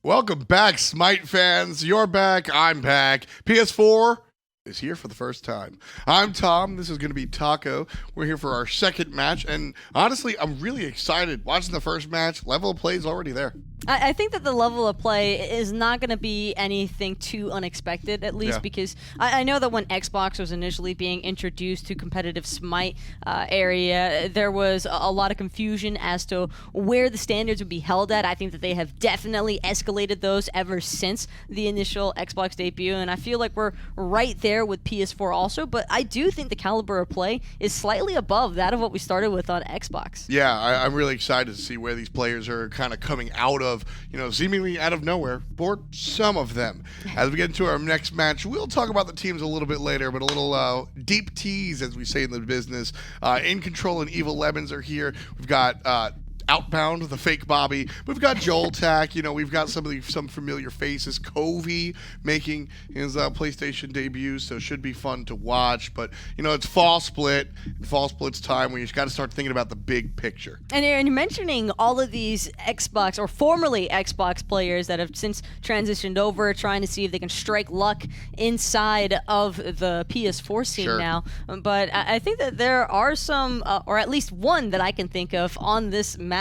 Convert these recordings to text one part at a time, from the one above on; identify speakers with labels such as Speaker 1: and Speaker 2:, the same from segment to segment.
Speaker 1: Welcome back, Smite fans. You're back. I'm back. PS4 is here for the first time. I'm Tom. This is going to be Taco. We're here for our second match, and honestly, I'm really excited. Watching the first match, level of play is already there.
Speaker 2: I think that the level of play is not going to be anything too unexpected, at least, because I know that when Xbox was initially being introduced to competitive Smite area, there was a lot of confusion as to where the standards would be held at. I think that they have definitely escalated those ever since the initial Xbox debut, and I feel like we're right there with PS4 also, but I do think the caliber of play is slightly above that of what we started with on Xbox.
Speaker 1: Yeah, I'm really excited to see where these players are kind of coming out of, seemingly out of nowhere for some of them. As we get into our next match, we'll talk about the teams a little bit later, but a little deep tease, as we say in the business. InControl and Evil Lemons are here. We've got Outbowned, the fake Bobby. We've got Joltak. We've got some familiar faces. xCovi making his PlayStation debut, so it should be fun to watch. But it's fall split. Fall split's time when you got to start thinking about the big picture.
Speaker 2: And you're mentioning all of these Xbox or formerly Xbox players that have since transitioned over, trying to see if they can strike luck inside of the PS4 scene now. But I think that there are some, or at least one that I can think of on this match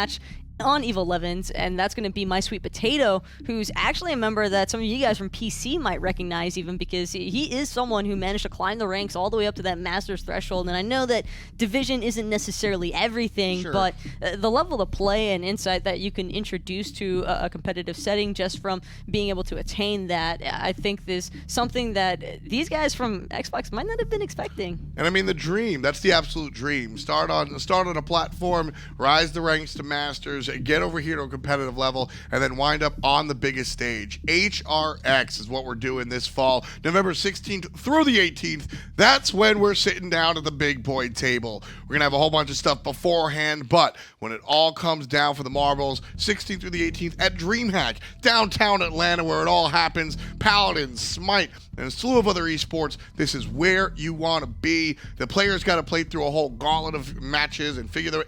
Speaker 2: on Evil Lemons, and that's going to be My Sweet Potato, who's actually a member that some of you guys from PC might recognize, even because he is someone who managed to climb the ranks all the way up to that Masters threshold. And I know that Division isn't necessarily everything, but the level of play and insight that you can introduce to a competitive setting just from being able to attain that, I think is something that these guys from Xbox might not have been expecting.
Speaker 1: And I mean, the dream, that's the absolute dream. Start on a platform, rise the ranks to Masters, get over here to a competitive level, and then wind up on the biggest stage. HRX is what we're doing this fall, November 16th through the 18th. That's when we're sitting down at the big boy table. We're gonna have a whole bunch of stuff beforehand, but when it all comes down for the marbles, 16th through the 18th at DreamHack, downtown Atlanta, where it all happens. Paladins, Smite, and a slew of other esports. This is where you want to be. The players got to play through a whole gauntlet of matches and figure their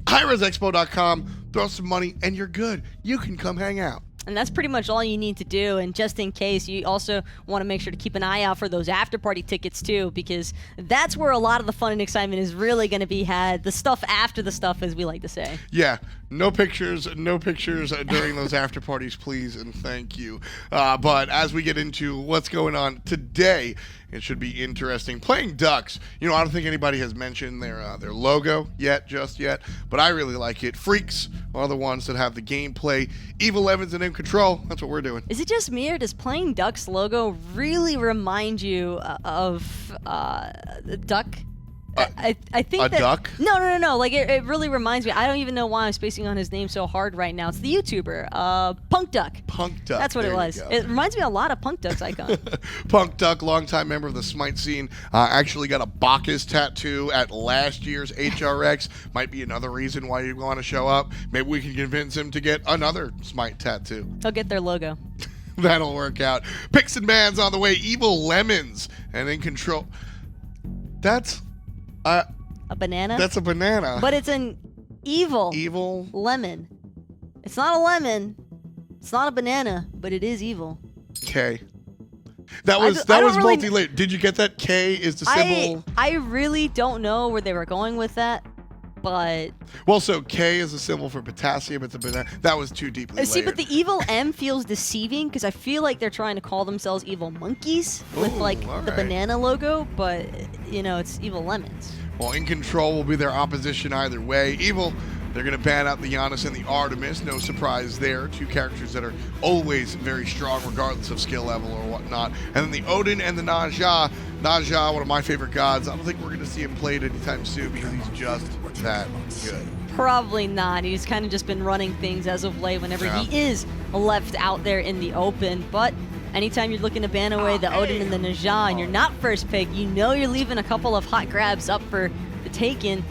Speaker 1: hi-rezexpo.com, throw some money, and you're good. You can come hang out.
Speaker 2: And that's pretty much all you need to do. And just in case, you also want to make sure to keep an eye out for those after-party tickets, too, because that's where a lot of the fun and excitement is really going to be had. The stuff after the stuff, as we like to say.
Speaker 1: Yeah, no pictures during those after-parties, please, and thank you. But as we get into what's going on today, it should be interesting. Playing Ducks, I don't think anybody has mentioned their logo just yet, but I really like it. Freaks are the ones that have the gameplay. Evil Lemons and InControl, that's what we're doing.
Speaker 2: Is it just me, or does Playing Ducks logo really remind you of the duck? I think
Speaker 1: a
Speaker 2: that,
Speaker 1: duck?
Speaker 2: No. Like it really reminds me. I don't even know why I'm spacing on his name so hard right now. It's the YouTuber, Punk Duck.
Speaker 1: Punk Duck.
Speaker 2: That's what it was. It reminds me a lot of Punk Duck's icon.
Speaker 1: Punk Duck, longtime member of the Smite scene, actually got a Bacchus tattoo at last year's HRX. Might be another reason why you want to show up. Maybe we can convince him to get another Smite tattoo.
Speaker 2: He'll get their logo.
Speaker 1: That'll work out. Picks and Bans on the way. Evil Lemons and InControl. That's
Speaker 2: a banana?
Speaker 1: That's a banana.
Speaker 2: But it's an evil lemon. It's not a lemon. It's not a banana, but it is evil.
Speaker 1: K. That was multi-layered. Did you get that? K is the symbol.
Speaker 2: I really don't know where they were going with that, but...
Speaker 1: Well, so K is a symbol for potassium. It's a banana. That was too deeply layered.
Speaker 2: See, but the evil M feels deceiving because I feel like they're trying to call themselves evil monkeys with the banana logo, but it's evil lemons.
Speaker 1: Well, InControl will be their opposition either way. Evil, they're going to ban out the Giannis and the Artemis. No surprise there. Two characters that are always very strong regardless of skill level or whatnot. And then the Odin and the Naja. Naja, one of my favorite gods. I don't think we're going to see him played anytime soon because he's just that good.
Speaker 2: Probably not. He's kind of just been running things as of late whenever he is left out there in the open. But anytime you're looking to ban away the Odin and the Naja and you're not first pick, you're leaving a couple of hot grabs up for the taking.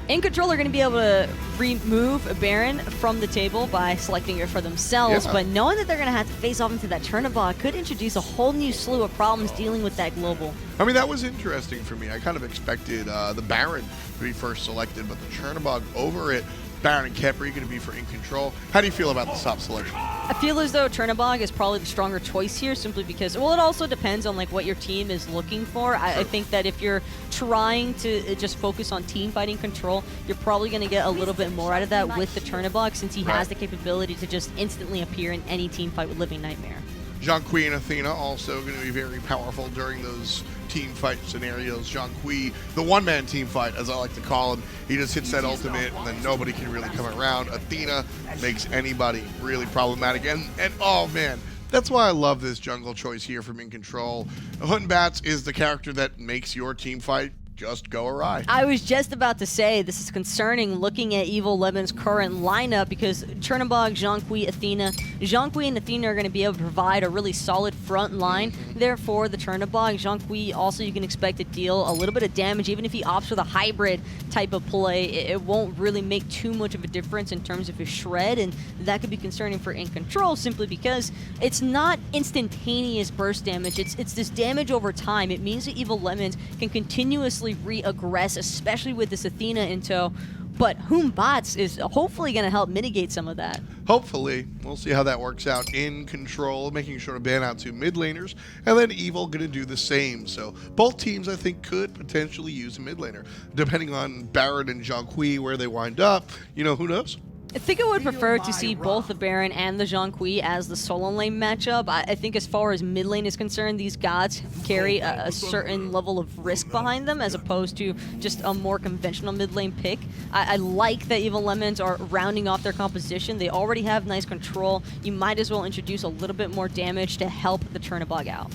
Speaker 2: InControl are going to be able to remove a Baron from the table by selecting it for themselves, but knowing that they're going to have to face off into that Chernobog could introduce a whole new slew of problems dealing with that global.
Speaker 1: I mean, that was interesting for me. I kind of expected the Baron to be first selected, but the Chernobog over it, Baron and Khepri going to be for InControl. How do you feel about the top selection?
Speaker 2: I feel as though Chernobog is probably the stronger choice here, simply because, well, it also depends on like what your team is looking for. I think that if you're trying to just focus on team fighting control, you're probably going to get a little bit more out of that with the Chernobog, since he has the capability to just instantly appear in any team fight with Living Nightmare.
Speaker 1: Zhong and Athena also going to be very powerful during those team fight scenarios. Zhong, the one-man team fight, as I like to call him, he just hits that ultimate and then nobody can really come around. Athena makes anybody really problematic. And oh man, that's why I love this jungle choice here from InControl. Batz is the character that makes your team fight just go awry.
Speaker 2: I was just about to say this is concerning looking at Evil Lemon's current lineup, because Chernobog, Zhong, Athena. Zhong and Athena are going to be able to provide a really solid front line there for the Chernobog. Zhong also you can expect to deal a little bit of damage, even if he opts for the hybrid type of play. It won't really make too much of a difference in terms of his shred, and that could be concerning for InControl simply because it's not instantaneous burst damage. It's this damage over time. It means that Evil Lemons can continuously re-aggress, especially with this Athena in tow, but Batz is hopefully going to help mitigate some of that.
Speaker 1: Hopefully. We'll see how that works out. InControl, making sure to ban out 2 mid laners, and then Evil going to do the same. So both teams, I think, could potentially use a mid laner, depending on Baron and Zhong, where they wind up. You know, who knows?
Speaker 2: I think I would prefer to see both the Baron and the Zhong as the solo lane matchup. I think as far as mid lane is concerned, these gods carry a certain level of risk behind them as opposed to just a more conventional mid lane pick. I like that Evil Lemons are rounding off their composition. They already have nice control. You might as well introduce a little bit more damage to help the Chernobog out.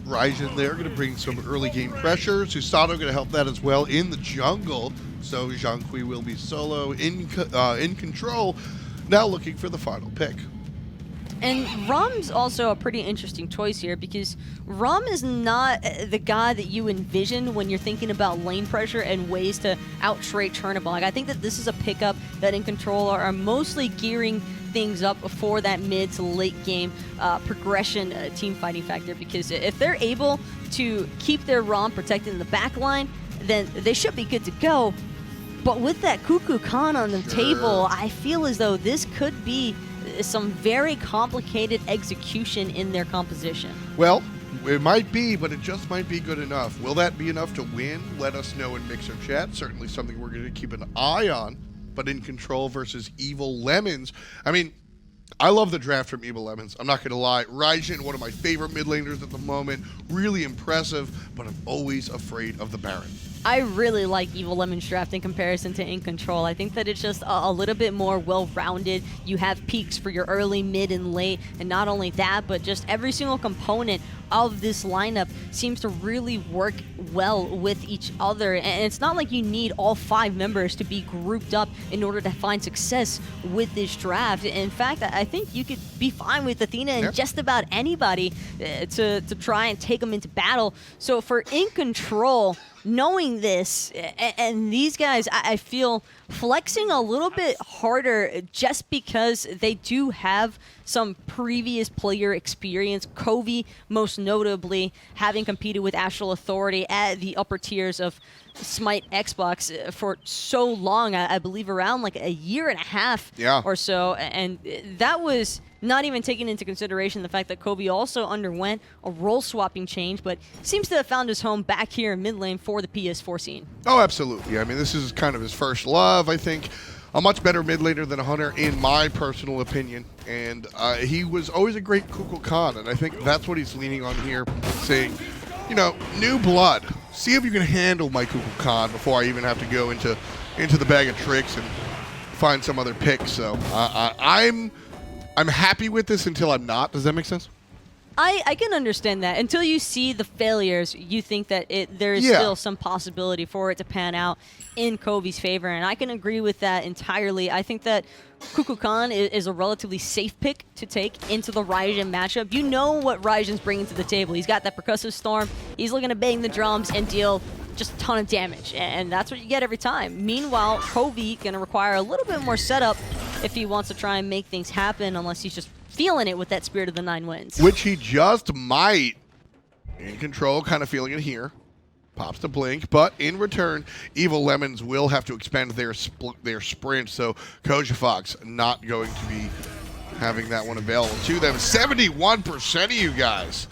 Speaker 1: Raijin there going to bring some early game pressure. Susano going to help that as well in the jungle. So Zhong will be solo InControl, now looking for the final pick.
Speaker 2: And Ram's also a pretty interesting choice here, because Ram is not the guy that you envision when you're thinking about lane pressure and ways to out-trade Chernobog. I think that this is a pickup that InControl are mostly gearing things up for that mid to late game progression team fighting factor, because if they're able to keep their Ram protected in the back line, then they should be good to go. But with that Kukulkan on the table, I feel as though this could be some very complicated execution in their composition.
Speaker 1: Well, it might be, but it just might be good enough. Will that be enough to win? Let us know in Mixer Chat. Certainly something we're going to keep an eye on. But InControl versus Evil Lemons. I mean, I love the draft from Evil Lemons. I'm not going to lie. Raijin, one of my favorite mid laners at the moment. Really impressive, but I'm always afraid of the Baron.
Speaker 2: I really like Evil Lemon's draft in comparison to InControl. I think that it's just a little bit more well-rounded. You have peaks for your early, mid, and late, and not only that, but just every single component of this lineup seems to really work well with each other. And it's not like you need all 5 members to be grouped up in order to find success with this draft. In fact, I think you could be fine with Athena and just about anybody to try and take them into battle. So for InControl, knowing this, and these guys, I feel flexing a little bit harder just because they do have some previous player experience. XCovi, most notably, having competed with Astral Authority at the upper tiers of SmiteVOD for so long, I believe around like a year and a half or so, and that was not even taking into consideration the fact that XCovi also underwent a role swapping change, but seems to have found his home back here in mid lane for the PS4 scene.
Speaker 1: Oh, absolutely. I mean, this is kind of his first love, I think. A much better mid laner than a Hunter, in my personal opinion. And he was always a great Kukulkan, and I think that's what he's leaning on here, saying, you know, new blood. See if you can handle my Kukulkan before I even have to go into the bag of tricks and find some other pick. So I'm happy with this until I'm not. Does that make sense?
Speaker 2: I can understand that. Until you see the failures, you think that there is still some possibility for it to pan out in XCovi's favor, and I can agree with that entirely. I think that Kukulkan is a relatively safe pick to take into the Raijin matchup. You know what Raijin's bringing to the table. He's got that percussive storm. He's looking to bang the drums and deal just a ton of damage, and that's what you get every time. Meanwhile, XCovi going to require a little bit more setup if he wants to try and make things happen, unless he's just feeling it with that Spirit of the Nine Winds.
Speaker 1: Which he just might. InControl, kind of feeling it here. Pops the blink, but in return, Evil Lemons will have to expend their sprint, so cojafox not going to be having that one available to them. 71% of you guys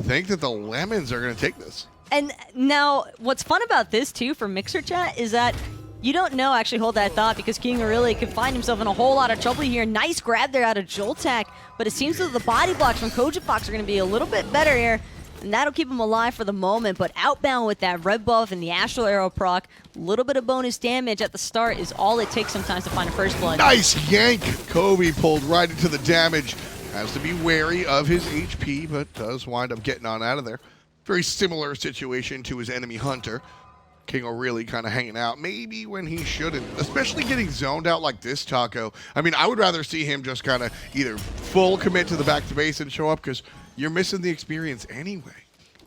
Speaker 1: think that the Lemons are going to take this.
Speaker 2: And now, what's fun about this, too, for Mixer Chat, is that you don't know, actually hold that thought, because King really could find himself in a whole lot of trouble here. Nice grab there out of Joltak, but it seems that the body blocks from cojafox are going to be a little bit better here, and that'll keep him alive for the moment. But Outbound with that red buff and the Astral Arrow proc, a little bit of bonus damage at the start is all it takes sometimes to find a first blood.
Speaker 1: Nice yank! Kobe pulled right into the damage. Has to be wary of his HP, but does wind up getting on out of there. Very similar situation to his enemy Hunter. King really kind of hanging out, maybe when he shouldn't, especially getting zoned out like this, Taco. I mean, I would rather see him just kind of either full commit to the back to base and show up, because you're missing the experience anyway.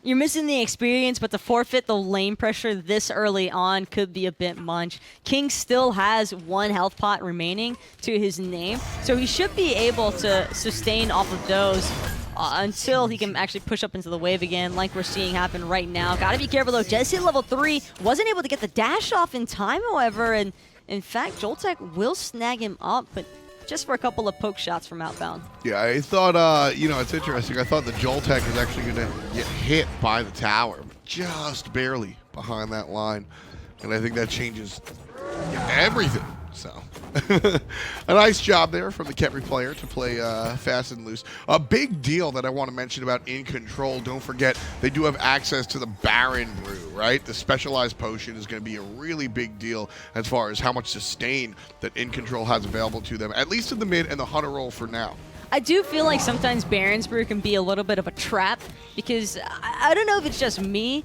Speaker 2: You're missing the experience, but to forfeit the lane pressure this early on could be a bit much. King still has 1 health pot remaining to his name, so he should be able to sustain off of those until he can actually push up into the wave again, like we're seeing happen right now. Gotta be careful though. Just hit level 3. Wasn't able to get the dash off in time, however, and in fact, Joltak will snag him up, but just for a couple of poke shots from Outbound.
Speaker 1: Yeah, I thought, you know, it's interesting. I thought the Joltak was actually going to get hit by the tower, just barely behind that line. And I think that changes everything. So, a nice job there from the Khepri player to play fast and loose. A big deal that I want to mention about InControl, don't forget, they do have access to the Baron Brew, right? The specialized potion is going to be a really big deal as far as how much sustain that InControl has available to them, at least in the mid and the Hunter role for now.
Speaker 2: I do feel like sometimes Baron's Brew can be a little bit of a trap, because I don't know if it's just me,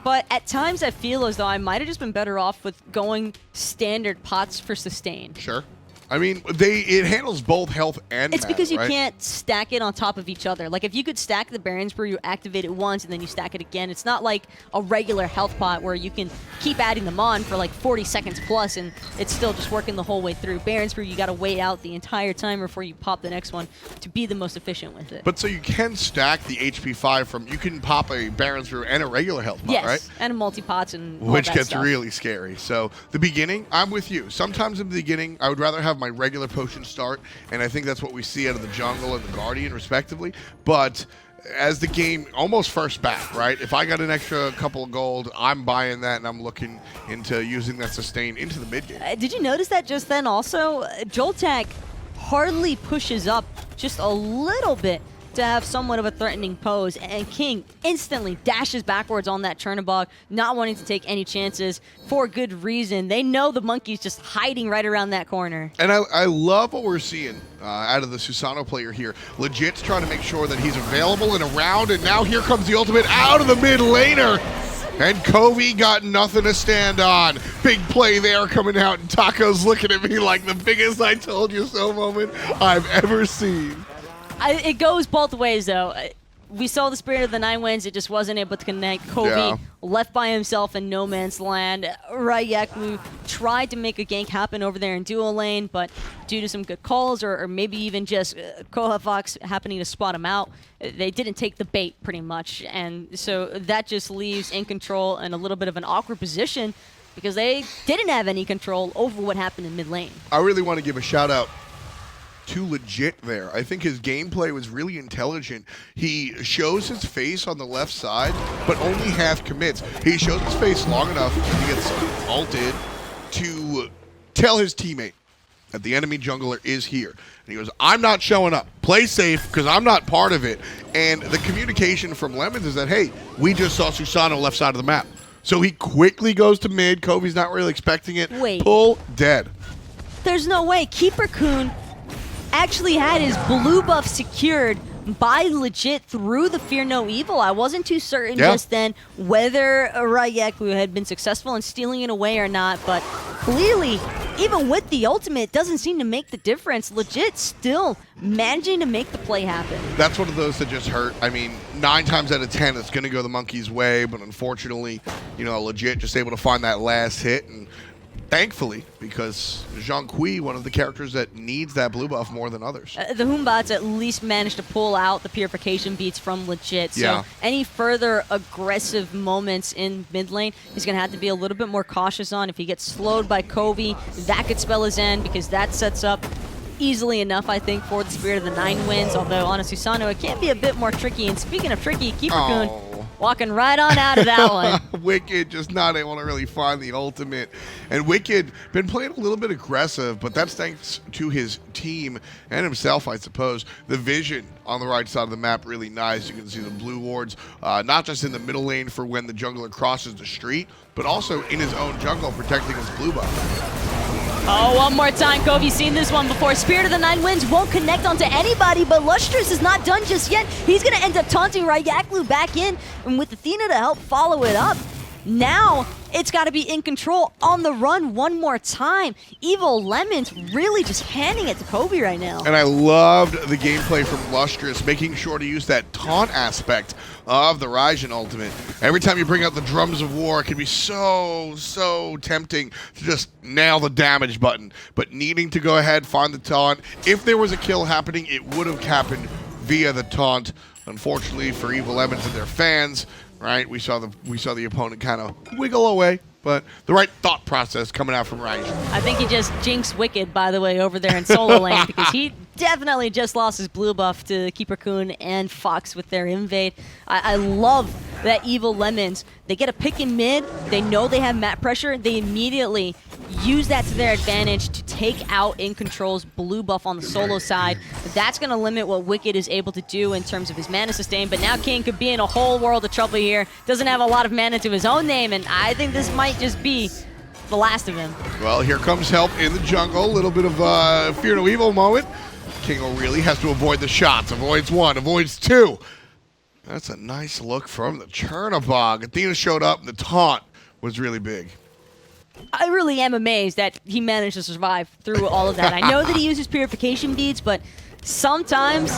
Speaker 2: but at times I feel as though I might have just been better off with going standard pots for sustain.
Speaker 1: Sure. I mean, it handles both health and
Speaker 2: It's
Speaker 1: mana,
Speaker 2: because you
Speaker 1: right?
Speaker 2: can't stack it on top of each other. Like, if you could stack the Baron's Brew, you activate it once and then you stack it again. It's not like a regular health pot where you can keep adding them on for like 40 seconds plus and it's still just working the whole way through. Baron's Brew, you got to wait out the entire time before you pop the next one to be the most efficient with it.
Speaker 1: But so you can stack the HP 5 from, you can pop a Baron's Brew and a regular health pot,
Speaker 2: yes,
Speaker 1: right?
Speaker 2: and a multi-pots and all
Speaker 1: Which
Speaker 2: that
Speaker 1: gets
Speaker 2: stuff.
Speaker 1: really scary. So the beginning, I'm with you. Sometimes in the beginning, I would rather have my regular potion start, and I think that's what we see out of the Jungle and the Guardian, respectively. But as the game almost first back, right? If I got an extra couple of gold, I'm buying that, and I'm looking into using that sustain into the mid game.
Speaker 2: Did you notice that just then also? Joltak hardly pushes up just a little bit to have somewhat of a threatening pose, and King instantly dashes backwards on that Chernobog, not wanting to take any chances for good reason. They know the monkey's just hiding right around that corner.
Speaker 1: And I love what we're seeing out of the Susano player here. Legit's trying to make sure that he's available and around, and now here comes the ultimate out of the mid laner. And xCovi got nothing to stand on. Big play there coming out, and Taco's looking at me like the biggest I told you so moment I've ever seen.
Speaker 2: It goes both ways, though. We saw the Spirit of the Nine Winds. It just wasn't able to connect. xCovi left by himself in no man's land. Rygaklu tried to make a gank happen over there in duo lane, but due to some good calls or maybe even just cojafox happening to spot him out, they didn't take the bait pretty much. And so that just leaves InControl in a little bit of an awkward position because they didn't have any control over what happened in mid lane.
Speaker 1: I really want to give a shout out to Legit there. I think his gameplay was really intelligent. He shows his face on the left side, but only half commits. He shows his face long enough when he gets ulted to tell his teammate that the enemy jungler is here. And he goes, I'm not showing up. Play safe, because I'm not part of it. And the communication from Lemons is that, hey, we just saw Susano left side of the map. So he quickly goes to mid. Kobe's not really expecting it.
Speaker 2: Wait.
Speaker 1: Pull dead.
Speaker 2: There's no way. Kreeperkun actually had his blue buff secured by Legit through the Fear No Evil. I wasn't too certain just then whether Rygaklu had been successful in stealing it away or not, but clearly, even with the ultimate, it doesn't seem to make the difference. Legit still managing to make the play happen.
Speaker 1: That's one of those that just hurt. I mean, 9 times out of 10, it's going to go the monkey's way, but unfortunately, you know, Legit just able to find that last hit, and thankfully, because Zhong, one of the characters that needs that blue buff more than others.
Speaker 2: The Humbats at least managed to pull out the purification beats from Legit. So any further aggressive moments in mid lane, he's going to have to be a little bit more cautious on. If he gets slowed by xCovi, that could spell his end because that sets up easily enough, I think, for the Spirit of the Nine Winds, although on a Susano, it can be a bit more tricky. And speaking of tricky, Kreeperkun walking right on out of that one.
Speaker 1: Wicked just not able to really find the ultimate. And Wicked been playing a little bit aggressive, but that's thanks to his team and himself, I suppose. The vision on the right side of the map really nice. You can see the blue wards, not just in the middle lane for when the jungler crosses the street, but also in his own jungle, protecting his blue buff.
Speaker 2: Oh, one more time. Kovi's seen this one before. Spirit of the Nine Winds won't connect onto anybody, but LusTrouZ is not done just yet. He's going to end up taunting Rygaklu back in, and with Athena to help follow it up. Now, it's got to be InControl on the run one more time. Evil Lemons really just handing it to Khepri right now.
Speaker 1: And I loved the gameplay from LusTrouZ, making sure to use that taunt aspect of the Raijin ultimate. Every time you bring out the drums of war, it can be so tempting to just nail the damage button. But needing to go ahead, find the taunt. If there was a kill happening, it would have happened via the taunt. Unfortunately for Evil Lemons and their fans, right? We saw the opponent kind of wiggle away, but the right thought process coming out from Raijin.
Speaker 2: I think he just jinxed Wicked, by the way, over there in solo lane, because he definitely just lost his blue buff to Kreeperkun and Fox with their invade. I love that Evil Lemons, they get a pick in mid, they know they have map pressure, they immediately use that to their advantage to take out InControl's blue buff on the solo side. That's going to limit what Wicked is able to do in terms of his mana sustain, but now King could be in a whole world of trouble here. Doesn't have a lot of mana to his own name, and I think this might just be the last of him.
Speaker 1: Well, here comes help in the jungle. A little bit of fear no evil moment. King really has to avoid the shots. Avoids one, avoids two. That's a nice look from the Chernobog. Athena showed up, and the taunt was really big.
Speaker 2: I really am amazed that he managed to survive through all of that. I know that he uses purification beads, but sometimes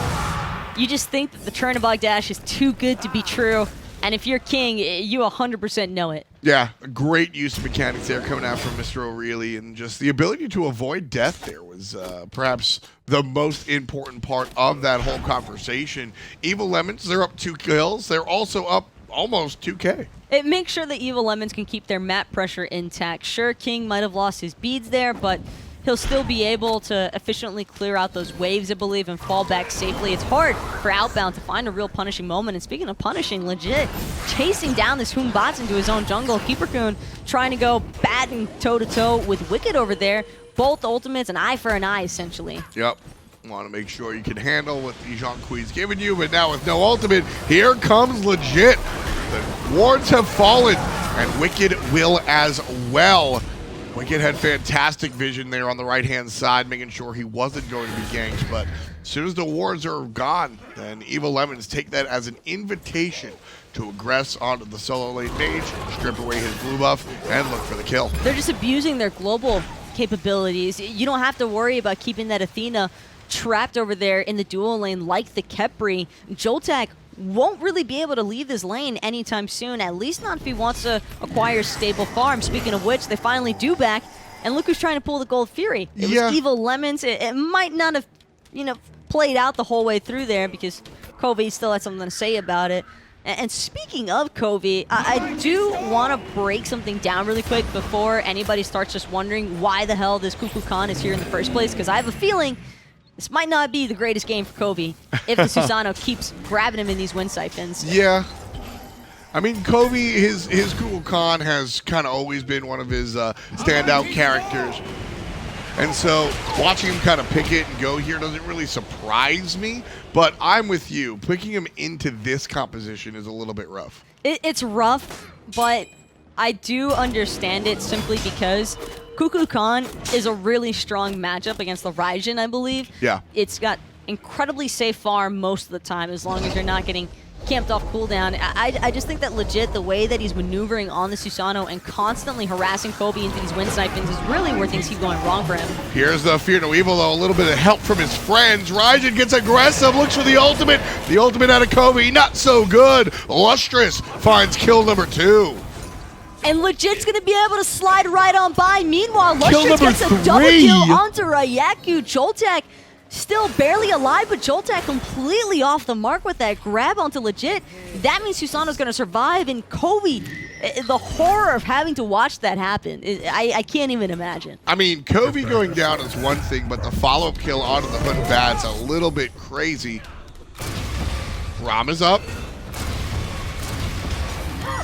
Speaker 2: you just think that the Chernobog dash is too good to be true. And if you're King, you 100% know it.
Speaker 1: Yeah, a great use of mechanics there coming out from Mr. O'Reilly, and just the ability to avoid death there was perhaps the most important part of that whole conversation. Evil Lemons, they're up 2 kills. They're also up almost 2K.
Speaker 2: It makes sure that Evil Lemons can keep their map pressure intact. Sure, King might have lost his beads there, but he'll still be able to efficiently clear out those waves, I believe, and fall back safely. It's hard for Outbound to find a real punishing moment. And speaking of punishing, legit, chasing down this Batz into his own jungle. Kreeperkun trying to go batting toe-to-toe with Wicked over there. Both ultimates, an eye for an eye, essentially.
Speaker 1: Yep. Want to make sure you can handle what the Zhong giving you, but now with no ultimate, here comes legit. The wards have fallen, and Wicked will as well. Wicked had fantastic vision there on the right-hand side, making sure he wasn't going to be ganked, but as soon as the wards are gone, then Evil Lemons take that as an invitation to aggress onto the solo lane mage, strip away his blue buff, and look for the kill. They're
Speaker 2: just abusing their global capabilities. You don't have to worry about keeping that Athena trapped over there in the dual lane like the Khepri. Joltak won't really be able to leave this lane anytime soon, at least not if he wants to acquire stable farm. Speaking of which, they finally do back, and look who's trying to pull the Gold Fury. It was Evil Lemons. It might not have, played out the whole way through there because Khepri still had something to say about it. And speaking of Khepri, I do want to break something down really quick before anybody starts just wondering why the hell this Kukulkan is here in the first place, because I have a feeling this might not be the greatest game for Khepri if the Susano keeps grabbing him in these win siphons.
Speaker 1: Yeah. I mean, Khepri, his Kukulkan has kind of always been one of his standout characters. And so watching him kind of pick it and go here doesn't really surprise me. But I'm with you. Picking him into this composition is a little bit rough.
Speaker 2: It's rough, but I do understand it simply because Kukulkan is a really strong matchup against the Raijin, I believe.
Speaker 1: Yeah.
Speaker 2: It's got incredibly safe farm most of the time, as long as you're not getting camped off cooldown. I just think that legit, the way that he's maneuvering on the Susano and constantly harassing Khepri into these win siphons is really where things keep going wrong for him.
Speaker 1: Here's the Fear No Evil, though. A little bit of help from his friends. Raijin gets aggressive, looks for the ultimate. The ultimate out of Khepri, not so good. LusTrouZ finds kill number 2.
Speaker 2: And legit's going to be able to slide right on by. Meanwhile, LusTrouZ gets a double kill onto Rygaklu. Joltak still barely alive, but Joltak completely off the mark with that grab onto legit. That means Susano's going to survive, and Khepri The horror of having to watch that happen, I can't even imagine.
Speaker 1: I mean, Xcovi going down is one thing, but the follow-up kill onto the Hood Batz a little bit crazy. Rama's up.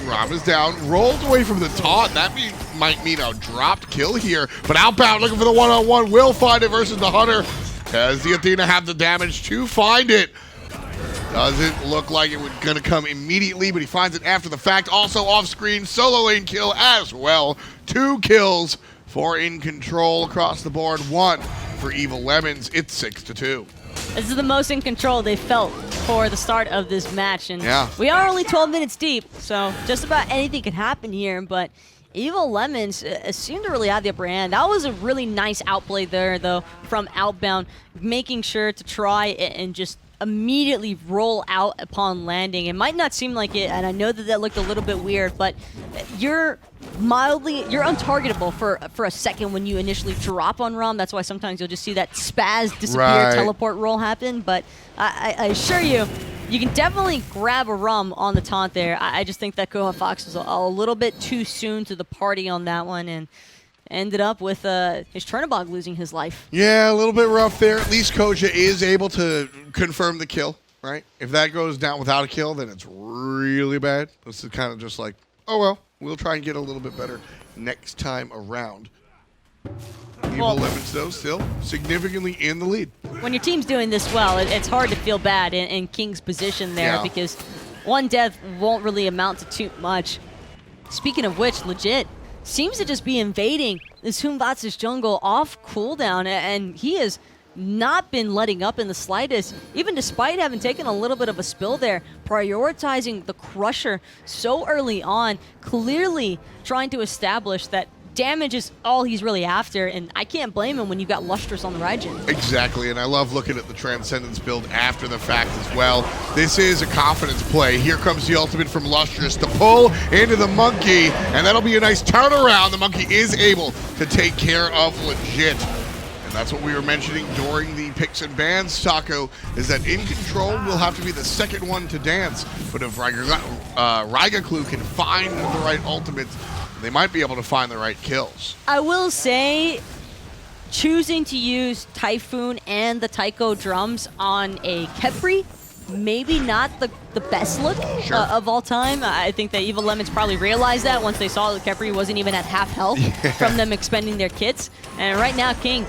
Speaker 1: Rama's down, rolls away from the taunt. That might mean a dropped kill here, but Outbound looking for the one-on-one, will find it versus the Hunter. Does the Athena have the damage to find it? Doesn't look like it was gonna come immediately, but he finds it after the fact. Also off-screen, solo lane kill as well. 2 kills for InControl across the board, 1 for Evil Lemons. It's 6-2.
Speaker 2: This is the most in control they felt for the start of this match, and we are only 12 minutes deep, so just about anything can happen here, but Evil Lemons seem to really have the upper hand. That was a really nice outplay there, though, from Outbound, making sure to try and just immediately roll out upon landing. It might not seem like it, and I know that looked a little bit weird, but you're untargetable for a second when you initially drop on Rom. That's why sometimes you'll just see that spaz disappear teleport roll happen, but I assure you, you can definitely grab a Rum on the taunt there. I just think that cojafox was a little bit too soon to the party on that one, and ended up with his Chernobog losing his life.
Speaker 1: Yeah, a little bit rough there. At least Koja is able to confirm the kill, right? If that goes down without a kill, then it's really bad. This is kind of just like, oh well, we'll try and get a little bit better next time around. Evil Lemons, though, still significantly in the lead.
Speaker 2: When your team's doing this well, it's hard to feel bad in King's position there because one death won't really amount to too much. Speaking of which, legit, seems to just be invading this Batz's jungle off cooldown, and he has not been letting up in the slightest, even despite having taken a little bit of a spill there, prioritizing the Crusher so early on, clearly trying to establish that damage is all he's really after, and I can't blame him when you've got LusTrouZ on the Raijin.
Speaker 1: Exactly, and I love looking at the Transcendence build after the fact as well. This is a confidence play. Here comes the ultimate from LusTrouZ to pull into the Monkey, and that'll be a nice turnaround. The Monkey is able to take care of legit. And that's what we were mentioning during the picks and bans, Taco, is that InControl will have to be the second one to dance. But if Rygaklu can find the right ultimates, they might be able to find the right kills.
Speaker 2: I will say, choosing to use Typhoon and the Taiko drums on a Khepri, maybe not the best look of all time. I think that Evil Lemons probably realized that once they saw that Khepri wasn't even at half health from them expending their kits. And right now, King,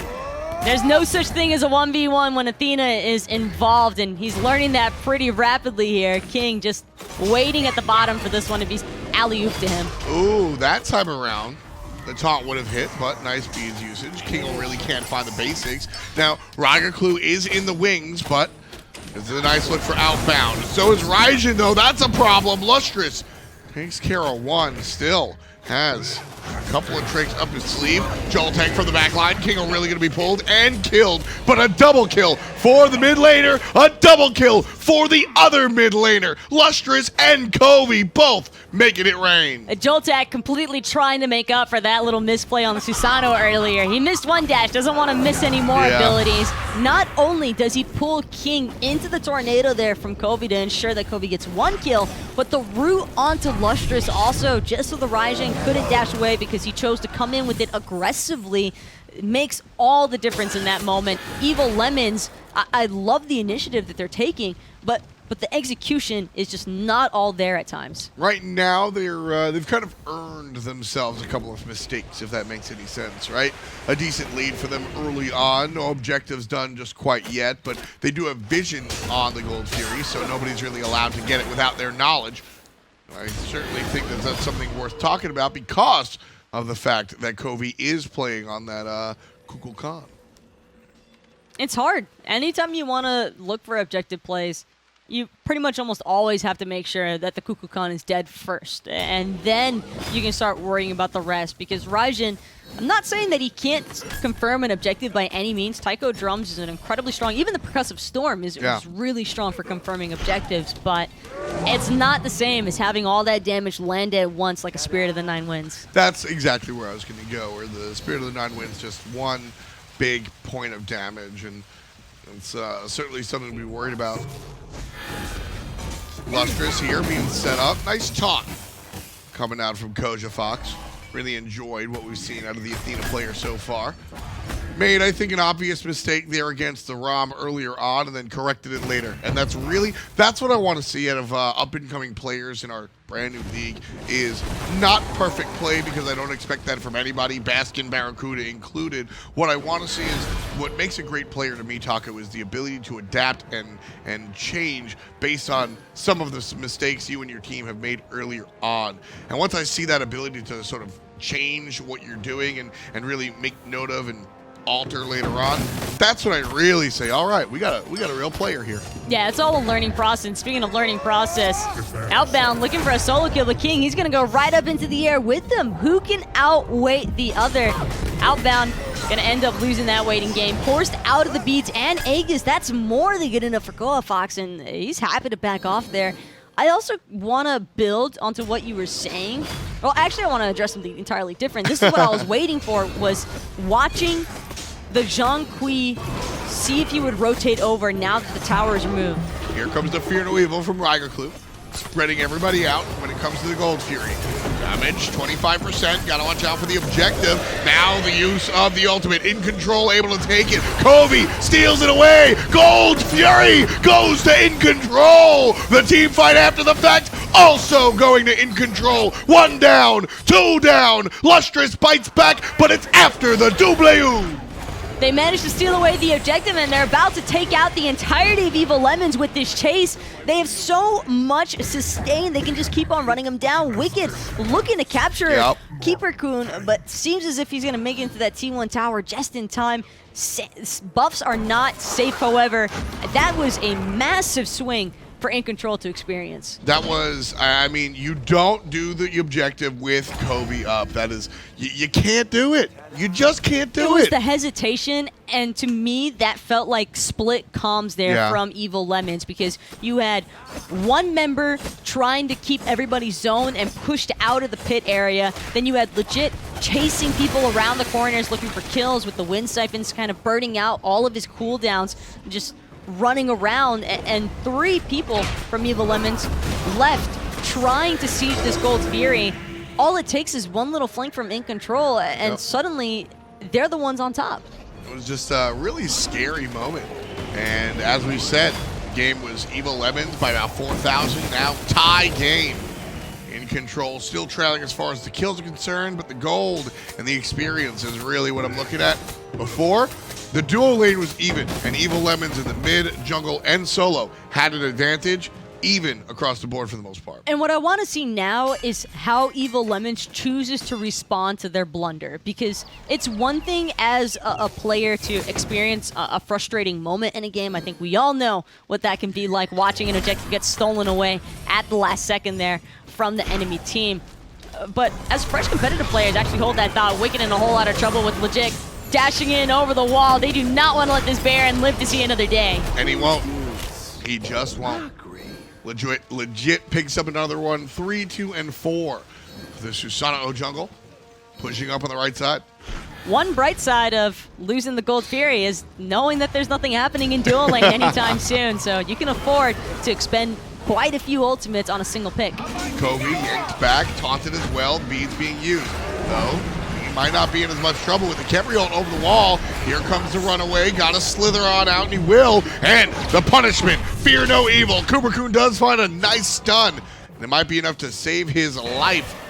Speaker 2: there's no such thing as a 1v1 when Athena is involved, and he's learning that pretty rapidly here. King just waiting at the bottom for this one to be alley-oop to him.
Speaker 1: Ooh, that time around, the taunt would have hit, but nice beans usage. King really can't find the basics. Now, Rygaklu is in the wings, but this is a nice look for Outbound. So is Raijin, though. That's a problem. LusTrouZ takes care of one, still has a couple of tricks up his sleeve. Joltak from the back line. King really going to be pulled and killed, but a double kill for the mid laner, a double kill for the other mid laner. LusTrouZ and xCovi both making it rain.
Speaker 2: Joltak completely trying to make up for that little misplay on the Susano earlier. He missed one dash, doesn't want to miss any more abilities. Not only does he pull King into the tornado there from xCovi to ensure that xCovi gets one kill, but the route onto LusTrouZ also, just so the Raijin couldn't dash away because he chose to come in with it aggressively, makes all the difference in that moment. Evil Lemons, I love the initiative that they're taking, but the execution is just not all there at times.
Speaker 1: Right now, they've kind of earned themselves a couple of mistakes, if that makes any sense, right? A decent lead for them early on. No objectives done just quite yet, but they do have vision on the Gold Fury, so nobody's really allowed to get it without their knowledge. I certainly think that that's something worth talking about because of the fact that xCovi is playing on that Kukulkan.
Speaker 2: It's hard. Anytime you want to look for objective plays, you pretty much almost always have to make sure that the Kukulkan is dead first. And then you can start worrying about the rest. Because Raijin, I'm not saying that he can't confirm an objective by any means. Taiko Drums is an incredibly strong, even the Percussive Storm is really strong for confirming objectives. But it's not the same as having all that damage land at once like a Spirit of the Nine Winds.
Speaker 1: That's exactly where I was going to go, where the Spirit of the Nine Winds just one big point of damage. And it's certainly something to be worried about. LusTrouZ here being set up. Nice taunt coming out from cojafox. Really enjoyed what we've seen out of the Athena player so far. Made, I think, an obvious mistake there against the Rom earlier on and then corrected it later. And that's what I want to see out of up-and-coming players in our brand new league is not perfect play, because I don't expect that from anybody, Baskin, Barracuda included. What I want to see is what makes a great player to me, Taco, is the ability to adapt and change based on some of the mistakes you and your team have made earlier on. And once I see that ability to sort of change what you're doing and really make note of and alter later on, that's when I really say, all right, we got a real player here.
Speaker 2: Yeah, it's all a learning process. And speaking of learning process, Outbowned looking for a solo kill, but King, he's gonna go right up into the air with them. Who can outweight the other? Outbowned gonna end up losing that waiting game. Forced out of the beats and Aegis. That's more than good enough for cojafox, and he's happy to back off there. I also want to build onto what you were saying. Well, actually, I want to address something entirely different. This is what I was waiting for, was watching the Zhong see if he would rotate over now that the tower is removed.
Speaker 1: Here comes the Fear No Evil from Rygaklu, spreading everybody out when it comes to the Gold Fury. Damage, 25%, gotta watch out for the objective. Now the use of the ultimate, InControl able to take it. XCovi steals it away, Gold Fury goes to InControl. The team fight after the fact also going to InControl. 1 down, 2 down, LusTrouZ bites back, but it's after the double.
Speaker 2: They managed to steal away the objective, and they're about to take out the entirety of Evil Lemons with this chase. They have so much sustain, they can just keep on running them down. Wicked looking to capture Kreeperkun, but seems as if he's going to make it into that T1 tower just in time. Buffs are not safe, however. That was a massive swing for InControl to experience.
Speaker 1: That was, I mean, you don't do the objective with XCovi up. That is, you can't do it. You just can't do it.
Speaker 2: It was the hesitation, and to me, that felt like split comms there from Evil Lemons, because you had one member trying to keep everybody zoned and pushed out of the pit area. Then you had legit chasing people around the corners looking for kills with the wind siphons kind of burning out all of his cooldowns, just running around, and 3 people from Evil Lemons left trying to siege this Gold Fury. All it takes is one little flank from InControl, and suddenly they're the ones on top.
Speaker 1: It was just a really scary moment. And as we said, the game was Evil Lemons by about 4,000. Now tie game. InControl still trailing as far as the kills are concerned, but the gold and the experience is really what I'm looking at. Before, the duo lane was even, and Evil Lemons in the mid, jungle, and solo had an advantage, even across the board for the most part.
Speaker 2: And what I want to see now is how Evil Lemons chooses to respond to their blunder, because it's one thing as a player to experience a frustrating moment in a game. I think we all know what that can be like, watching an objective get stolen away at the last second there from the enemy team. But as fresh competitive players actually hold that thought, Wicked in a whole lot of trouble with Legit dashing in over the wall. They do not want to let this Baron live to see another day.
Speaker 1: And he won't. He just won't. Legit picks up another one. 3, 2, and 4. The Susano jungle pushing up on the right side.
Speaker 2: One bright side of losing the Gold Fury is knowing that there's nothing happening in dual lane anytime soon, so you can afford to expend quite a few ultimates on a single pick.
Speaker 1: XCovi yanked back, taunted as well, beads being used. Though, he might not be in as much trouble with the Khepri ult over the wall. Here comes the runaway, gotta slither on out, and he will. And the punishment, Fear No Evil. Kreeperkun does find a nice stun, and it might be enough to save his life.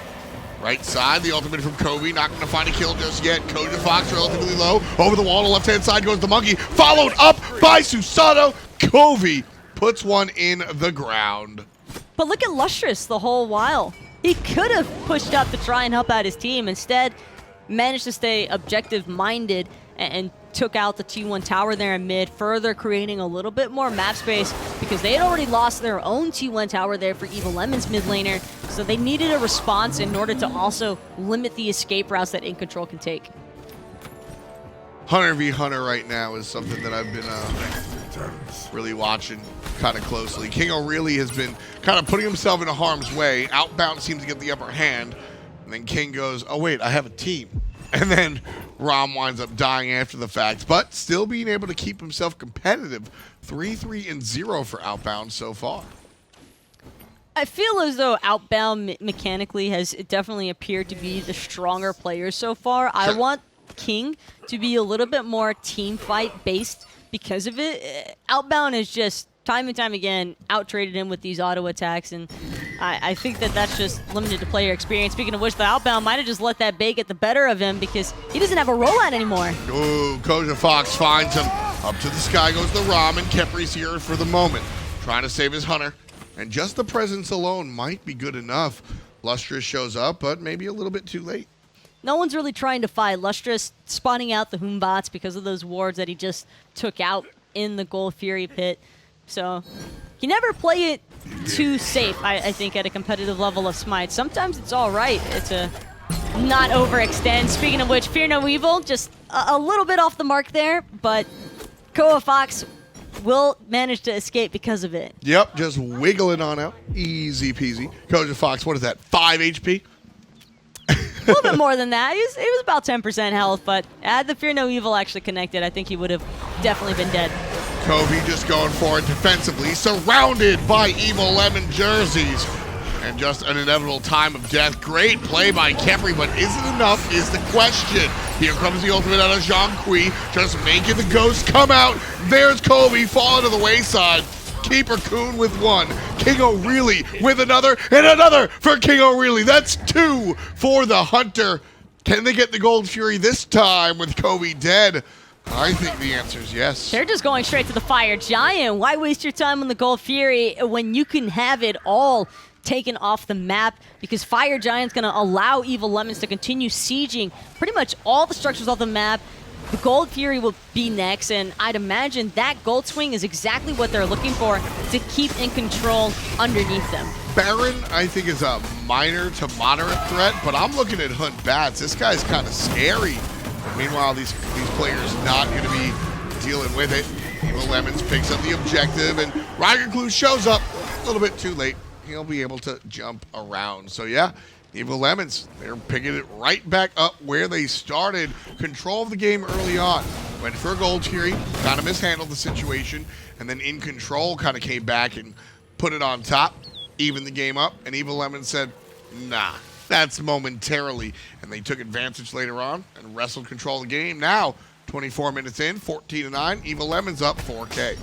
Speaker 1: Right side, the ultimate from XCovi, not going to find a kill just yet. cojafox relatively low. Over the wall, to left-hand side goes the monkey, followed up by Susano. XCovi puts one in the ground.
Speaker 2: But look at LusTrouZ the whole while. He could have pushed up to try and help out his team. Instead, managed to stay objective-minded and took out the T1 tower there in mid, further creating a little bit more map space because they had already lost their own T1 tower there for Evil Lemons mid laner, so they needed a response in order to also limit the escape routes that InControl can take.
Speaker 1: Hunter v Hunter right now is something that I've been really watching kind of closely. Kingo really has been kind of putting himself into harm's way. Outbound seems to get the upper hand, and then King goes, oh wait, I have a team. And then Rom winds up dying after the fact, but still being able to keep himself competitive. 3-3-0 for Outbound so far.
Speaker 2: I feel as though Outbound mechanically has definitely appeared to be the stronger player so far. I want King to be a little bit more team fight based because of it. Outbound is just time and time again out-traded him with these auto attacks, and I think that that's just limited to player experience. Speaking of which, the Outbound might have just let that bait get the better of him because he doesn't have a rollout anymore.
Speaker 1: Ooh, cojafox finds him. Up to the sky goes the Rama, and Khepri's here for the moment, trying to save his hunter. And just the presence alone might be good enough. LusTrouZ shows up, but maybe a little bit too late.
Speaker 2: No one's really trying to fight. LusTrouZ spawning out the Batz because of those wards that he just took out in the Gold Fury pit. So you never play it too safe, I think, at a competitive level of Smite. Sometimes it's all right to not overextend. Speaking of which, Fear No Evil, just a little bit off the mark there, but cojafox will manage to escape because of it.
Speaker 1: Yep, just wiggling on out. Easy peasy. cojafox, what is that, 5 HP?
Speaker 2: A little bit more than that. He was about 10% health, but had the Fear No Evil actually connected, I think he would have definitely been dead.
Speaker 1: XCovi just going for it defensively, surrounded by Evil Lemon jerseys. And just an inevitable time of death. Great play by Khepri, but is it enough is the question. Here comes the ultimate out of Zhong, just making the ghost come out. There's XCovi falling to the wayside. Kreeperkun with one. King O'Reilly with another, and another for King O'Reilly. That's 2 for the Hunter. Can they get the Gold Fury this time with XCovi dead? I think the answer is yes.
Speaker 2: They're just going straight to the Fire Giant. Why waste your time on the Gold Fury when you can have it all taken off the map? Because Fire Giant's going to allow Evil Lemons to continue sieging pretty much all the structures off the map. The Gold Fury will be next, and I'd imagine that Gold Swing is exactly what they're looking for to keep InControl underneath them.
Speaker 1: Baron, I think, is a minor to moderate threat, but I'm looking at Hunt Batz. This guy's kind of scary. Meanwhile, these players not going to be dealing with it. Evil Lemons picks up the objective, and Rygaklu shows up a little bit too late. He'll be able to jump around. So yeah, Evil Lemons, they're picking it right back up where they started. Control of the game early on. Went for a Gold Fury, kind of mishandled the situation, and then InControl kind of came back and put it on top, evened the game up, and Evil Lemons said, nah. That's momentarily, and they took advantage later on and wrestled control of the game. Now, 24 minutes in, 14-9, Evil Lemons up 4K.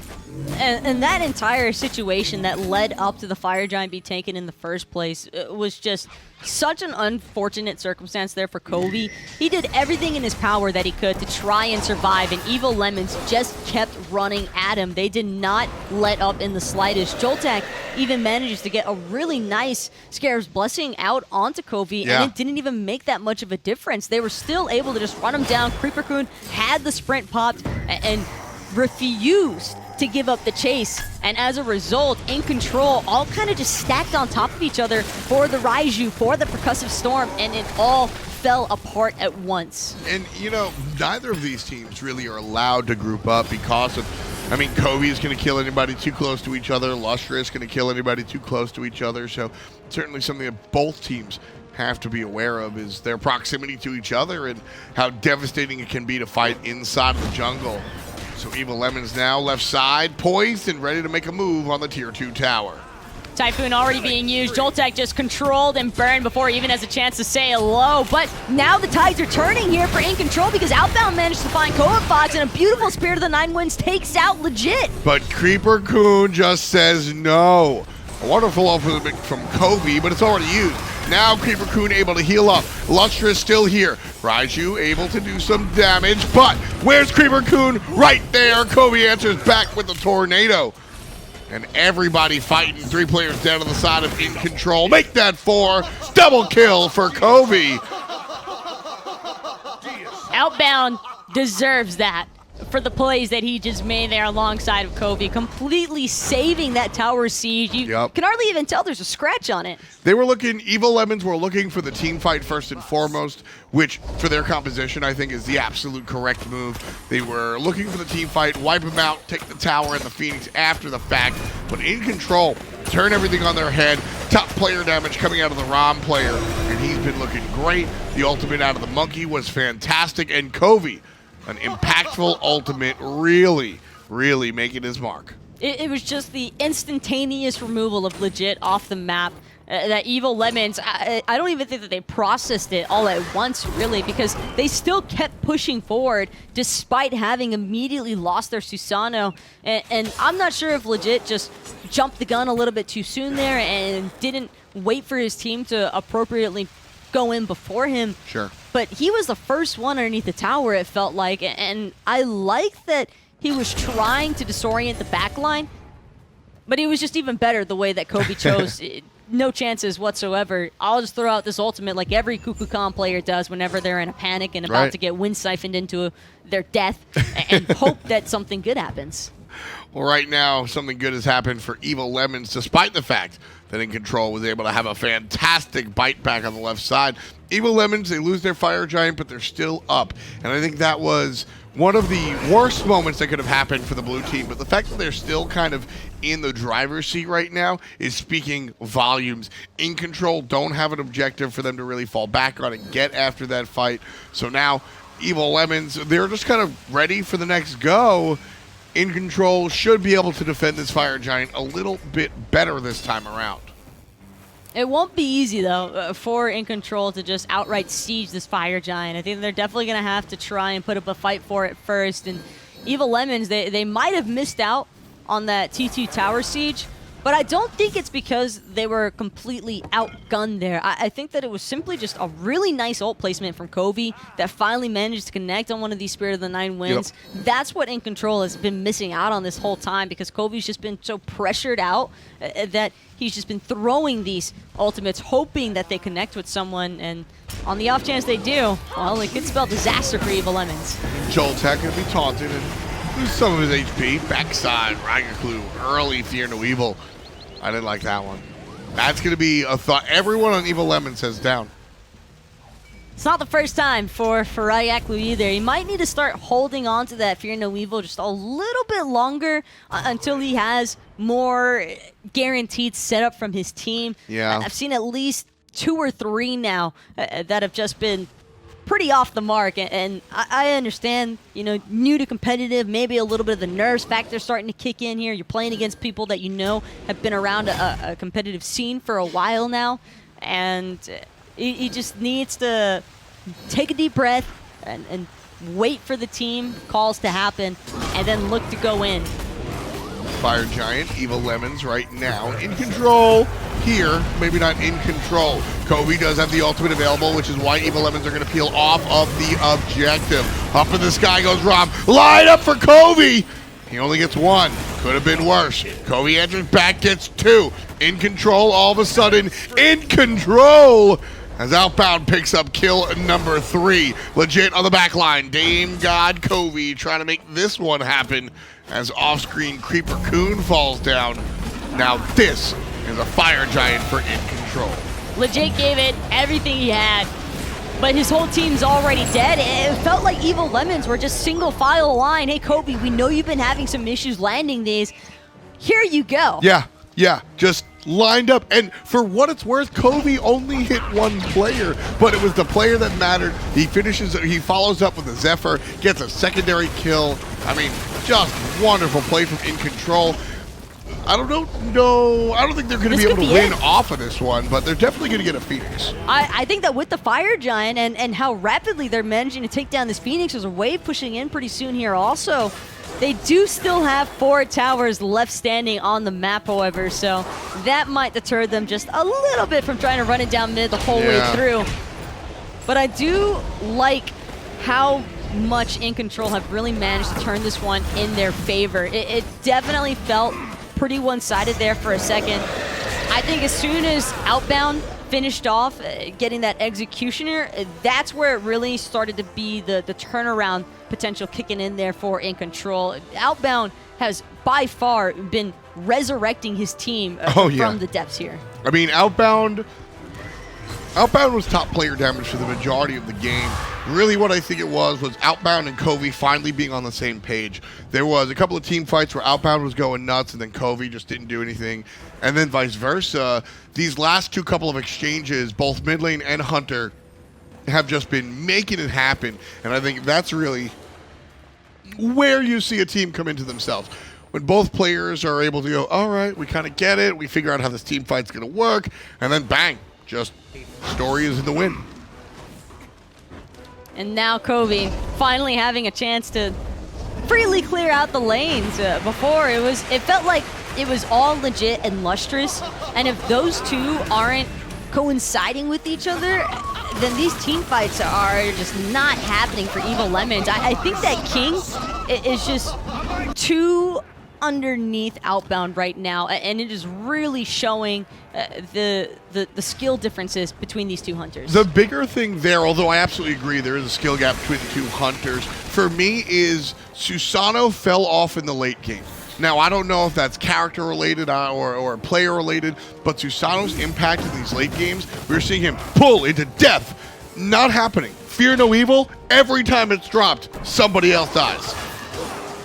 Speaker 2: And that entire situation that led up to the Fire Giant being taken in the first place was just such an unfortunate circumstance there for XCovi. He did everything in his power that he could to try and survive, and Evil Lemons just kept running at him. They did not let up in the slightest. Joltak even manages to get a really nice Scarab's Blessing out onto XCovi, and it didn't even make that much of a difference. They were still able to just run him down. Kreeperkun had the sprint popped and refused to give up the chase, and as a result, InControl all kind of just stacked on top of each other for the Raijin, for the Percussive Storm, and it all fell apart at once.
Speaker 1: And, you know, neither of these teams really are allowed to group up because of, I mean, XCovi is going to kill anybody too close to each other, LusTrouZ is going to kill anybody too close to each other, so certainly something that both teams have to be aware of is their proximity to each other and how devastating it can be to fight inside of the jungle. So Evil Lemons now left side, poised and ready to make a move on the Tier 2 tower.
Speaker 2: Typhoon already being used. Joltak just controlled and burned before he even has a chance to say hello. But now the tides are turning here for InControl because Outbound managed to find cojafox, and a beautiful Spirit of the Nine Winds takes out Legit.
Speaker 1: But Kreeperkun just says no. A wonderful ultimate from XCovi, but it's already used. Now Kreeperkun able to heal up. LusTrouZ still here. Raijin able to do some damage, but where's Kreeperkun? Right there. XCovi answers back with the tornado. And everybody fighting. 3 players down on the side of InControl. Make that 4. Double kill for XCovi.
Speaker 2: Outbound deserves that for the plays that he just made there alongside of XCovi, completely saving that tower siege. You can hardly even tell there's a scratch on it.
Speaker 1: They were looking, Evil Lemons were looking for the team fight first and foremost, which for their composition I think is the absolute correct move. They were looking for the team fight, wipe them out, take the tower and the Phoenix after the fact, but InControl turn everything on their head. Top player damage coming out of the Ram player, and he's been looking great. The ultimate out of the Monkey was fantastic, and XCovi, an impactful ultimate, really making his mark.
Speaker 2: It was just the instantaneous removal of Legit off the map. That Evil Lemons, I don't even think that they processed it all at once, really, because they still kept pushing forward despite having immediately lost their Susano. And I'm not sure if Legit just jumped the gun a little bit too soon there and didn't wait for his team to appropriately go in before him.
Speaker 1: Sure.
Speaker 2: But he was the first one underneath the tower, it felt like, and I like that he was trying to disorient the backline, but he was just even better the way that Kobe chose. No chances whatsoever. I'll just throw out this ultimate like every Kukulkan player does whenever they're in a panic and about to get wind siphoned into their death and hope that something good happens.
Speaker 1: Well, right now, something good has happened for Evil Lemons, despite the fact that InControl was able to have a fantastic bite back on the left side. Evil Lemons, they lose their Fire Giant, but they're still up. And I think that was one of the worst moments that could have happened for the blue team. But the fact that they're still kind of in the driver's seat right now is speaking volumes. InControl don't have an objective for them to really fall back on and get after that fight. So now, Evil Lemons, they're just kind of ready for the next go. InControl should be able to defend this Fire Giant a little bit better this time around.
Speaker 2: It won't be easy, though, for InControl to just outright siege this Fire Giant. I think they're definitely going to have to try and put up a fight for it first. And Evil Lemons, they might have missed out on that T2 tower siege, but I don't think it's because they were completely outgunned there. I think that it was simply just a really nice ult placement from Xcovi that finally managed to connect on one of these Spirit of the Nine wins. Yep. That's what InControl has been missing out on this whole time, because Kovi's just been so pressured out that he's just been throwing these ultimates, hoping that they connect with someone, and on the off chance they do, well, it could spell disaster for Evil Lemons.
Speaker 1: Joltak going to be taunted and lose some of his HP. Backside, Rygaklu, early Fear No Evil. I didn't like that one. That's going to be a thought. Everyone on Evil Lemons says down.
Speaker 2: It's not the first time for Rygaklu either. He might need to start holding on to that Fear No Evil just a little bit longer until he has more guaranteed setup from his team.
Speaker 1: Yeah.
Speaker 2: I've seen at least 2 or 3 now that have just been pretty off the mark, and I understand, you know, new to competitive, maybe a little bit of the nerves factor starting to kick in here. You're playing against people that you know have been around a competitive scene for a while now, and he just needs to take a deep breath and wait for the team calls to happen, and then look to go in.
Speaker 1: Fire Giant, Evil Lemons right now in control here, maybe not in control. Xcovi does have the ultimate available, which is why Evil Lemons are going to peel off of the objective. Up in the sky goes Rom. Line up for Xcovi. He only gets 1. Could have been worse. Xcovi enters back, gets 2. In control all of a sudden. In control. As Outbound picks up kill number 3. Legit on the back line. Dame God Xcovi trying to make this one happen as off-screen Kreeperkun falls down. Now this is a Fire Giant for In Control.
Speaker 2: Legit gave it everything he had, but his whole team's already dead. It felt like Evil Lemons were just single file line. Hey, Xcovi, we know you've been having some issues landing these. Here you go.
Speaker 1: Yeah, just lined up. And for what it's worth, Xcovi only hit 1 player, but it was the player that mattered. He follows up with a Zephyr, gets a secondary kill. I mean, just wonderful play from In Control. I don't think they're going to be able to win off of this one, but they're definitely going to get a Phoenix.
Speaker 2: I think that with the Fire Giant and how rapidly they're managing to take down this Phoenix, there's a wave pushing in pretty soon here also. They do still have 4 towers left standing on the map, however, so that might deter them just a little bit from trying to run it down mid the whole way through. But I do like how much In Control have really managed to turn this one in their favor. It definitely felt pretty one-sided there for a second. I think as soon as Outbound finished off getting that Executioner, that's where it really started to be the turnaround potential kicking in there for In Control. Outbound has by far been resurrecting his team from the depths here.
Speaker 1: I mean, Outbound was top player damage for the majority of the game. Really what I think it was Outbound and Xcovi finally being on the same page. There was a couple of team fights where Outbound was going nuts and then Xcovi just didn't do anything. And then vice versa. These last 2 couple of exchanges, both mid lane and Hunter, have just been making it happen. And I think that's really where you see a team come into themselves. when both players are able to go, all right, we kind of get it, we figure out how this team fight's going to work, and then bang, just story is in the wind.
Speaker 2: And now Kobe finally having a chance to freely clear out the lanes. Before it felt like it was all legit and LusTrouZ, and if those two aren't coinciding with each other, then these team fights are just not happening for Evil Lemons. I think that King is just too underneath Outbound right now, and it is really showing the skill differences between these two hunters.
Speaker 1: The bigger thing there, although I absolutely agree there is a skill gap between the two hunters, for me is Susano fell off in the late game. Now, I don't know if that's character related or player related, but Susano's impact in these late games, we're seeing him pull into death. Not happening. Fear no evil, every time it's dropped, somebody else dies.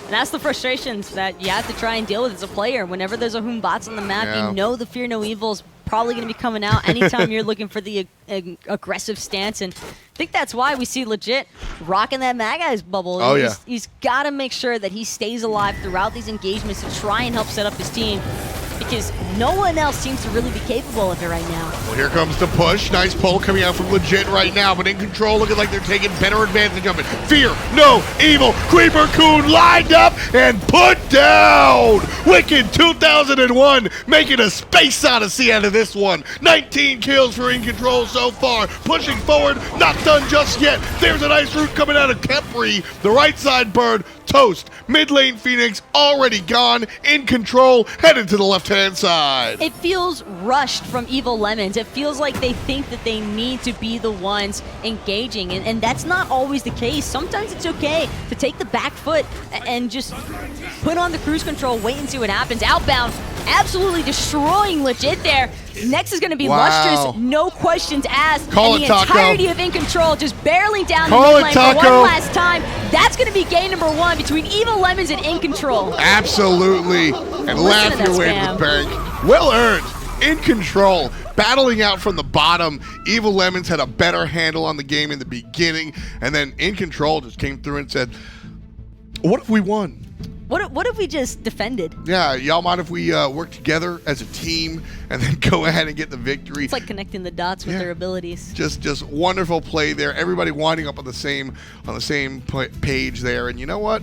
Speaker 2: And that's the frustrations that you have to try and deal with as a player. Whenever there's a Batz on the map, you know the Fear No Evil is probably going to be coming out anytime you're looking for the aggressive stance. And I think that's why we see legit rocking that Mag Eyes bubble.
Speaker 1: Oh, yeah.
Speaker 2: He's got to make sure that he stays alive throughout these engagements to try and help set up his team, because no one else seems to really be capable of it right now.
Speaker 1: Well, here comes the push. Nice pull coming out from Legit right now, but InControl looking like they're taking better advantage of it. Fear no evil. Kreeperkun lined up and put down. Wicked 2001 making a space odyssey out of this one. 19 kills for InControl so far. Pushing forward, not done just yet. There's a nice root coming out of Khepri. The right side bird, toast. Mid lane Phoenix already gone. InControl headed to the left-hand side.
Speaker 2: It feels rushed from Evil Lemons. It feels like they think that they need to be the ones engaging, and that's not always the case. Sometimes it's okay to take the back foot and just put on the cruise control, wait and see what happens. Outbound, absolutely destroying Legit there. Next is going to be LusTrouZ, no questions asked.
Speaker 1: Call
Speaker 2: and
Speaker 1: it,
Speaker 2: the
Speaker 1: Taco.
Speaker 2: entirety of InControl just barreling down
Speaker 1: Call
Speaker 2: the
Speaker 1: it,
Speaker 2: mid lane for
Speaker 1: Taco.
Speaker 2: one last time. That's going to be game number one between Evil Lemons and InControl.
Speaker 1: Absolutely. And laugh
Speaker 2: to that
Speaker 1: your way to
Speaker 2: spam.
Speaker 1: the bank. Well earned. InControl, battling out from the bottom. Evil Lemons had a better handle on the game in the beginning, and then InControl just came through and said, what if we won?
Speaker 2: What if we just defended?
Speaker 1: Yeah, y'all mind if we work together as a team and then go ahead and get the victory?
Speaker 2: It's like connecting the dots with their abilities.
Speaker 1: Just wonderful play there. Everybody winding up on the same page there. And you know what?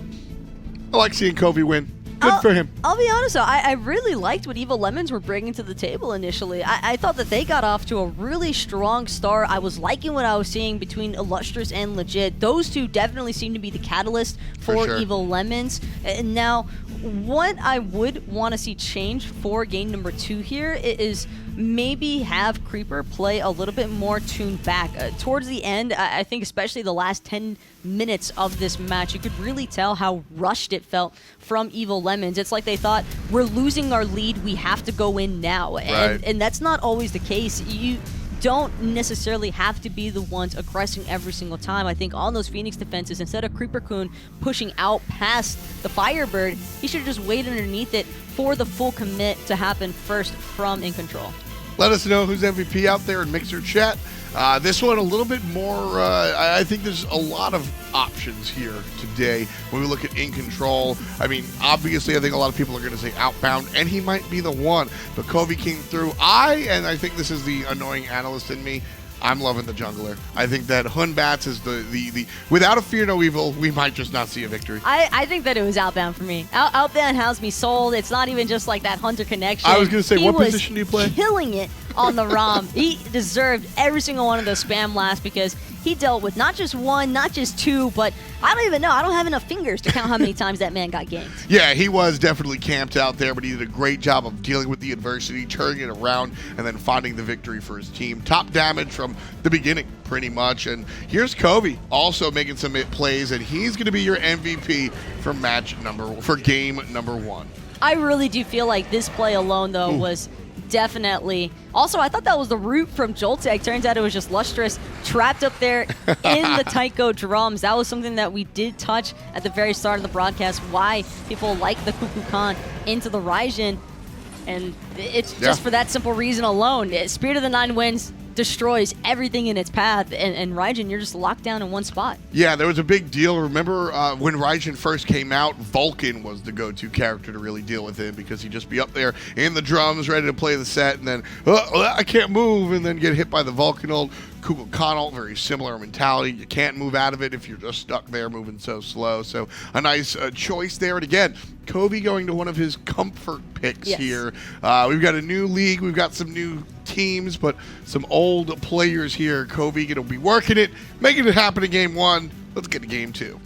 Speaker 1: I like seeing Kobe win. Good for him.
Speaker 2: I'll be honest though, I really liked what Evil Lemons were bringing to the table initially. I thought that they got off to a really strong start. I was liking what I was seeing between LusTrouZ and Legit. Those two definitely seem to be the catalyst for
Speaker 1: sure.
Speaker 2: Evil Lemons. And now, what I would want to see change for game number 2 here is maybe have Creeper play a little bit more tuned back. Towards the end, I think especially the last 10 minutes of this match, you could really tell how rushed it felt from Evil Lemons. It's like they thought, we're losing our lead, we have to go in now. And that's not always the case. You don't necessarily have to be the ones aggressing every single time. I think on those Phoenix defenses, instead of Kreeperkun pushing out past the Firebird, he should have just waited underneath it for the full commit to happen first from InControl.
Speaker 1: Let us know who's MVP out there in Mixer chat. This one a little bit more, I think there's a lot of options here today when we look at InControl. I mean, obviously, I think a lot of people are going to say Outbound, and he might be the one. But Kobe came through. And I think this is the annoying analyst in me, I'm loving the jungler. I think that Batz is the without a Fear No Evil, we might just not see a victory.
Speaker 2: I think that it was Outbound for me. Outbound has me sold. It's not even just like that Hunter connection.
Speaker 1: I was going to say,
Speaker 2: he
Speaker 1: what
Speaker 2: was
Speaker 1: position do you play?
Speaker 2: Killing it on the ROM. He deserved every single one of those spam blasts because he dealt with not just one, not just two, but I don't even know. I don't have enough fingers to count how many times that man got ganked.
Speaker 1: Yeah, he was definitely camped out there, but he did a great job of dealing with the adversity, turning it around, and then finding the victory for his team. Top damage from the beginning, pretty much. And here's Kobe also making some plays, and he's going to be your MVP for game number 1.
Speaker 2: I really do feel like this play alone, though, was definitely. Also, I thought that was the root from Joltak. Turns out it was just LusTrouZ trapped up there in the Tycho drums. That was something that we did touch at the very start of the broadcast, why people like the Kukulkan into the Raijin. And it's just for that simple reason alone. Spirit of the Nine wins. destroys everything in its path, and Raijin, you're just locked down in one spot.
Speaker 1: Yeah, there was a big deal. Remember when Raijin first came out, Vulcan was the go-to character to really deal with him because he'd just be up there in the drums ready to play the set, and then, I can't move, and then get hit by the Vulcan ult. Kukulkan ult, very similar mentality. You can't move out of it if you're just stuck there moving so slow. So a nice choice there. And again, xCovi going to one of his comfort picks here. We've got a new league. We've got some new teams, but some old players here. xCovi going to be working it, making it happen in game 1. Let's get to game 2.